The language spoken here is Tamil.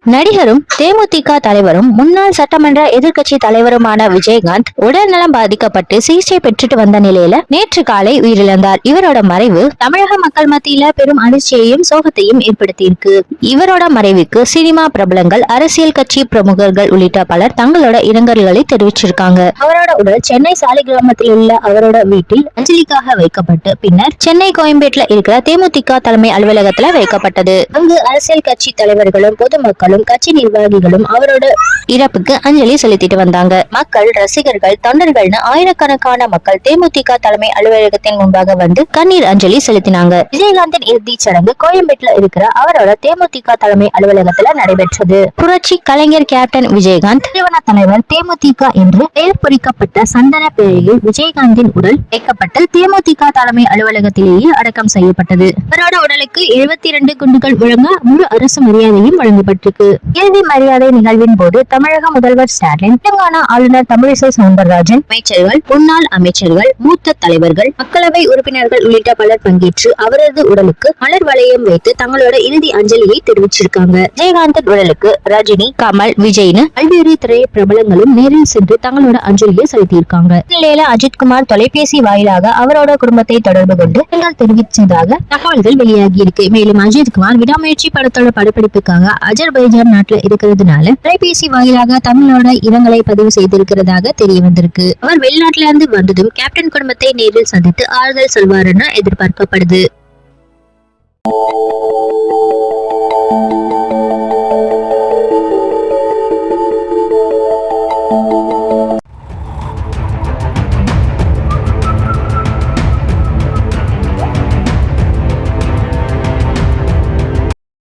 நடிகரும் தேமுதிக தலைவரும் முன்னாள் சட்டமன்ற எதிர்க்கட்சி தலைவருமான விஜயகாந்த் உடல்நலம் பாதிக்கப்பட்டு சிகிச்சை பெற்றுட்டு வந்த நிலையில நேற்று காலை உயிரிழந்தார். இவரோட மறைவு தமிழக மக்கள் மத்தியில பெரும் அதிர்ச்சியையும் சோகத்தையும் ஏற்படுத்தியிருக்கு. இவரோட மறைவுக்கு சினிமா பிரபலங்கள், அரசியல் கட்சி பிரமுகர்கள் உள்ளிட்ட பலர் தங்களோட இரங்கல்களை தெரிவிச்சிருக்காங்க. அவரோட உடல் சென்னை சாலிகிராமத்தில் உள்ள அவரோட வீட்டில் அஞ்சலிக்காக வைக்கப்பட்டு பின்னர் சென்னை கோயம்பேட்டில் இருக்கிற தேமுதிக தலைமை அலுவலகத்துல வைக்கப்பட்டது. அங்கு அரசியல் கட்சி தலைவர்களும் பொதுமக்கள் கட்சி நிர்வாகிகளும் அவரோட இறப்புக்கு அஞ்சலி செலுத்திட்டு வந்தாங்க. மக்கள், ரசிகர்கள், தொண்டர்கள்னு ஆயிரக்கணக்கான மக்கள் தேமுதிக தலைமை அலுவலகத்தின் முன்பாக வந்து கண்ணீர் அஞ்சலி செலுத்தினாங்க. விஜயகாந்தின் இறுதி சடங்கு கோயம்பேட்டில் இருக்கிற அவரோட தேமுதிக தலைமை அலுவலகத்துல நடைபெற்றது. புரட்சி கலைஞர் கேப்டன் விஜயகாந்த் நிறுவன தலைவர் தேமுதிக என்று பெயர் பொறிக்கப்பட்ட சந்தன பேழையில் விஜயகாந்தின் உடல் வைக்கப்பட்டு தேமுதிக தலைமை அலுவலகத்திலேயே அடக்கம் செய்யப்பட்டது. அவரோட உடலுக்கு 72 குண்டுகள் வழங்க முழு அரசு மரியாதையும் வழங்கப்பட்டிருக்கு. இறுதி மரியாதை நிகழ்வின் போது தமிழக முதல்வர் ஸ்டாலின், தெலுங்கானா ஆளுநர் தமிழிசை சவுந்தரராஜன், அமைச்சர்கள், முன்னாள் அமைச்சர்கள், மூத்த தலைவர்கள், மக்களவை உறுப்பினர்கள் உள்ளிட்ட பலர் பங்கேற்று அவரது உடலுக்கு மலர் வளையம் வைத்து தங்களோட இறுதி அஞ்சலியை தெரிவிச்சிருக்காங்க. விஜயகாந்தின் உடலுக்கு ரஜினி, கமல், விஜய்னு பல்வேறு திரை பிரபலங்களும் நேரில் சென்று தங்களோட அஞ்சலியை செலுத்தியிருக்காங்க. இந்நிலையில அஜித்குமார் தொலைபேசி வாயிலாக அவரோட குடும்பத்தை தொடர்பு கொண்டு இரங்கல் தெரிவித்ததாக தகவல்கள் வெளியாகி இருக்கு. மேலும் அஜித்குமார் விடாமுயற்சி படத்தோட படப்பிடிப்புக்காக அஜர்பைஜான் நாட்டுல இருக்கிறதுனால தொலைபேசி வாயிலாக தமிழோட இரங்கலை பதிவு செய்திருக்கிறதாக தெரிய வந்திருக்கு. அவர் வெளிநாட்டுல இருந்து வந்ததும் கேப்டன் குடும்பத்தை நேரில் சந்தித்து ஆறுதல் சொல்வாருன்னு எதிர்பார்க்கப்படுது.